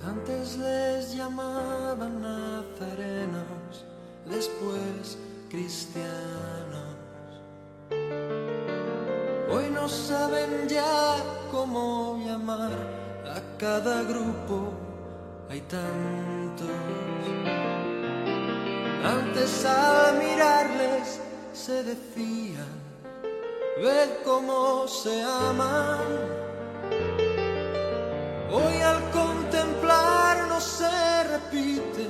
Antes les llamaban nazarenos, después cristianos. Hoy no saben ya cómo llamar a cada grupo, hay tantos. Antes al mirarles se decían, ved cómo se aman. Hoy al contemplarnos se repiten,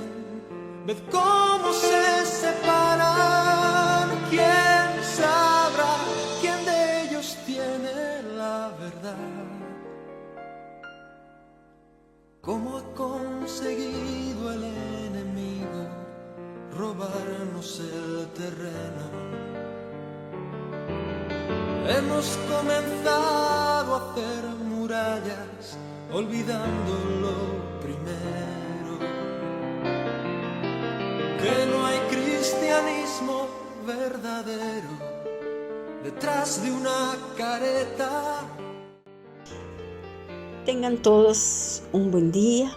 ved cómo se separan. ¿Quién sabrá quién de ellos tiene la verdad? ¿Cómo ha conseguido el enemigo robarnos el terreno? Hemos comenzado a hacer murallas olvidando lo primero, que no hay cristianismo verdadero detrás de una careta. Tengan todos un buen día.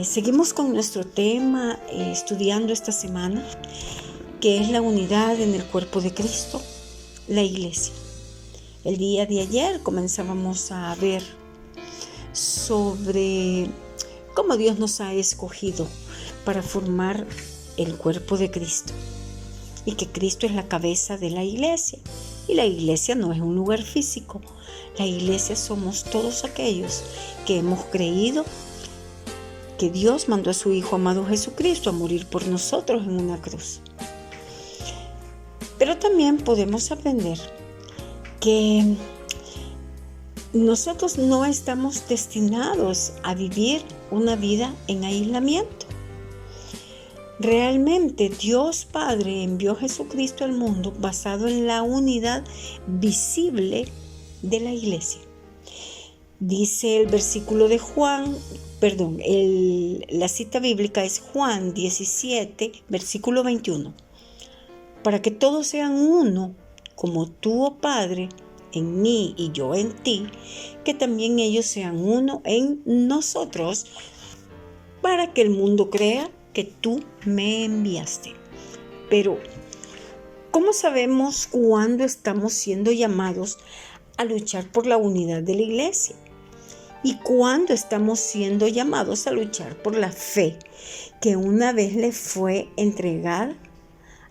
Seguimos con nuestro tema estudiando esta semana, que es la unidad en el cuerpo de Cristo, la iglesia. El día de ayer comenzábamos a ver sobre cómo Dios nos ha escogido para formar el cuerpo de Cristo y que Cristo es la cabeza de la iglesia, y la iglesia no es un lugar físico. La iglesia somos todos aquellos que hemos creído que Dios mandó a su Hijo amado Jesucristo a morir por nosotros en una cruz. Pero también podemos aprender que nosotros no estamos destinados a vivir una vida en aislamiento. Realmente Dios Padre envió a Jesucristo al mundo basado en la unidad visible de la iglesia. Dice el versículo de Juan, la cita bíblica es Juan 17, versículo 21. Para que todos sean uno, como tú, oh Padre, en mí y yo en ti, que también ellos sean uno en nosotros, para que el mundo crea que tú me enviaste. Pero, ¿cómo sabemos cuándo estamos siendo llamados a luchar por la unidad de la iglesia? ¿Y cuándo estamos siendo llamados a luchar por la fe que una vez le fue entregada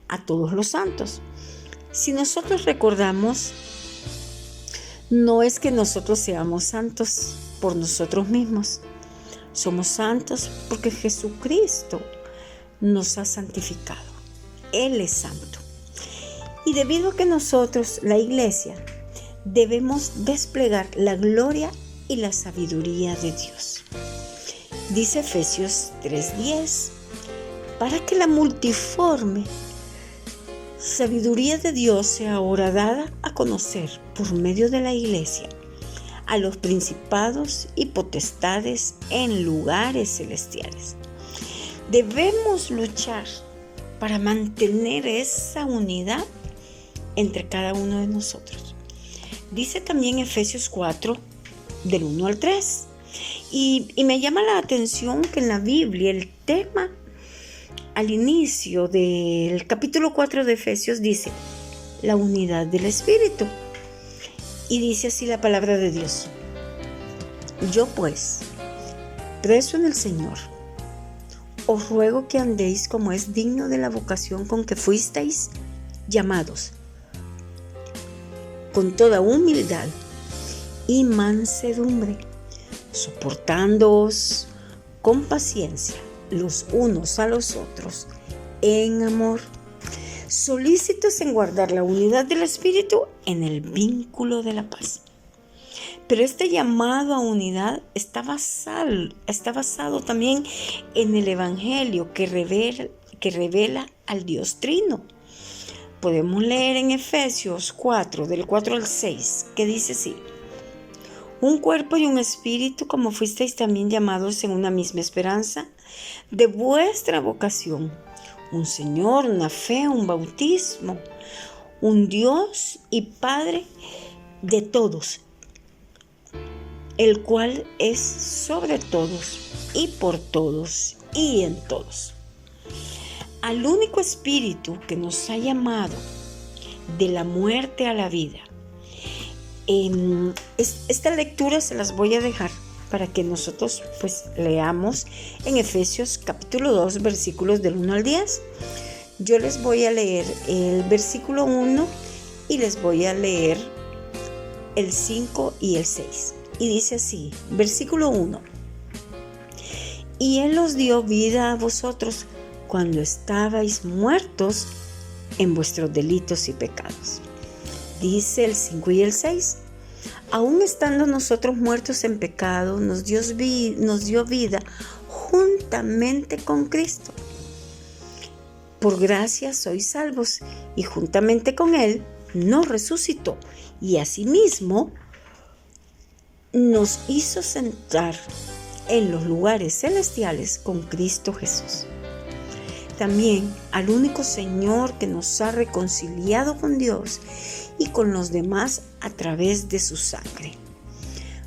a todos los santos? Si nosotros recordamos, no es que nosotros seamos santos por nosotros mismos. Somos santos porque Jesucristo nos ha santificado. Él es santo. Y debido a que nosotros, la iglesia, debemos desplegar la gloria y la sabiduría de Dios. Dice Efesios 3:10, para que la multiforme sabiduría de Dios sea ahora dada a conocer por medio de la iglesia a los principados y potestades en lugares celestiales. Debemos luchar para mantener esa unidad entre cada uno de nosotros. Dice también Efesios 4, del 1 al 3. Y me llama la atención que en la Biblia el tema al inicio del capítulo 4 de Efesios dice la unidad del Espíritu. Y dice así la palabra de Dios. Yo pues, preso en el Señor, os ruego que andéis como es digno de la vocación con que fuisteis llamados, con toda humildad y mansedumbre, soportándoos con paciencia los unos a los otros en amor, solícitos en guardar la unidad del Espíritu en el vínculo de la paz. Pero este llamado a unidad está basado también en el Evangelio que revela al Dios Trino. Podemos leer en Efesios 4, del 4 al 6, que dice así: un cuerpo y un espíritu, como fuisteis también llamados en una misma esperanza de vuestra vocación, un Señor, una fe, un bautismo, un Dios y Padre de todos, el cual es sobre todos y por todos y en todos. Al único Espíritu que nos ha llamado de la muerte a la vida. Esta lectura se las voy a dejar para que nosotros pues leamos en Efesios capítulo 2 versículos del 1 al 10. Yo les voy a leer el versículo 1 y les voy a leer el 5 y el 6. Y dice así, versículo 1. Y Él os dio vida a vosotros cuando estabais muertos en vuestros delitos y pecados. Dice el 5 y el 6. Aún estando nosotros muertos en pecado, nos dio vida juntamente con Cristo. Por gracia sois salvos, y juntamente con Él nos resucitó, y asimismo nos hizo sentar en los lugares celestiales con Cristo Jesús. También al único Señor que nos ha reconciliado con Dios y con los demás a través de su sangre,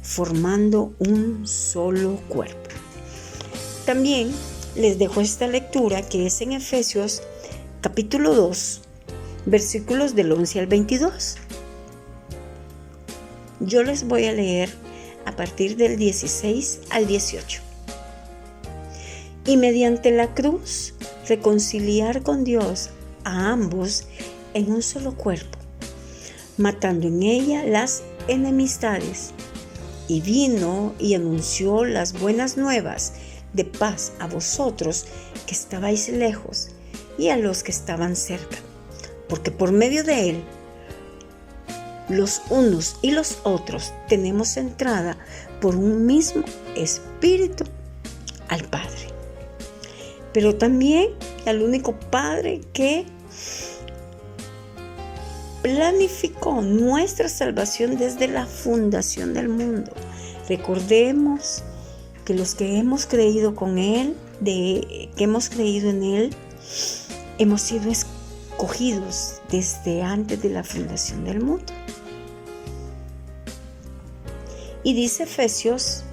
formando un solo cuerpo. También les dejo esta lectura que es en Efesios capítulo 2, versículos del 11 al 22. Yo les voy a leer a partir del 16 al 18. Y mediante la cruz reconciliar con Dios a ambos en un solo cuerpo, matando en ella las enemistades, y vino y anunció las buenas nuevas de paz a vosotros que estabais lejos y a los que estaban cerca, porque por medio de él los unos y los otros tenemos entrada por un mismo Espíritu al Padre. Pero también al único Padre que planificó nuestra salvación desde la fundación del mundo. Recordemos que los que hemos creído con Él, que hemos creído en Él, hemos sido escogidos desde antes de la fundación del mundo. Y dice Efesios,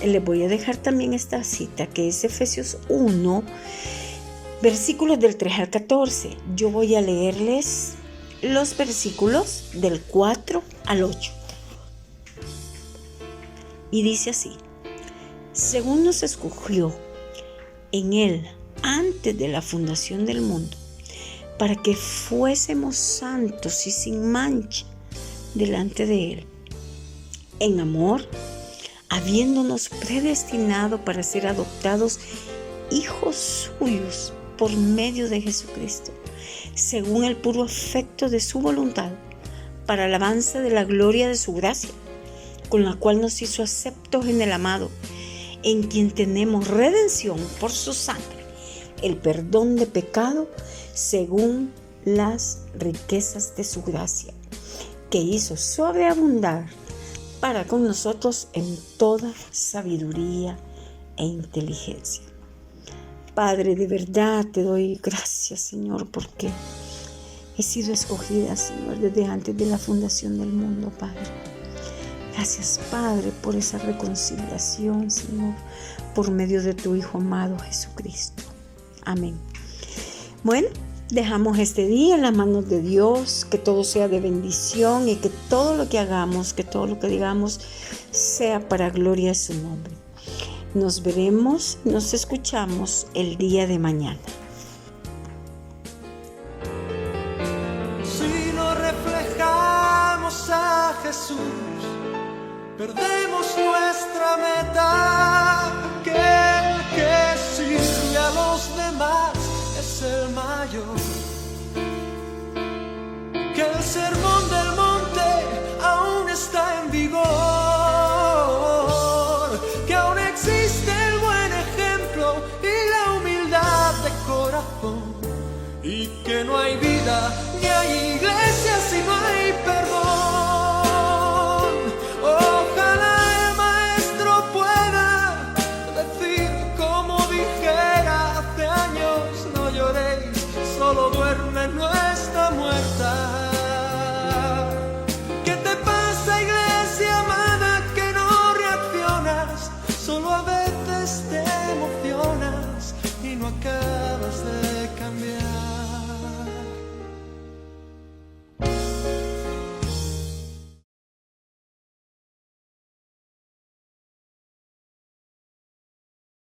les voy a dejar también esta cita, que es Efesios 1, versículos del 3 al 14. Yo voy a leerles los versículos del 4 al 8. Y dice así: según nos escogió en Él antes de la fundación del mundo, para que fuésemos santos y sin mancha delante de Él, en amor, habiéndonos predestinado para ser adoptados hijos suyos por medio de Jesucristo, según el puro afecto de su voluntad, para alabanza de la gloria de su gracia, con la cual nos hizo aceptos en el amado, en quien tenemos redención por su sangre, el perdón de pecado, según las riquezas de su gracia, que hizo sobreabundar para con nosotros en toda sabiduría e inteligencia. Padre, de verdad te doy gracias, Señor, porque he sido escogida, Señor, desde antes de la fundación del mundo, Padre. Gracias, Padre, por esa reconciliación, Señor, por medio de tu Hijo amado Jesucristo. Amén. Bueno, dejamos este día en las manos de Dios, que todo sea de bendición y que todo lo que hagamos, que todo lo que digamos sea para gloria de su nombre. Nos veremos, nos escuchamos el día de mañana. Si no reflejamos a Jesús, perdemos nuestra meta.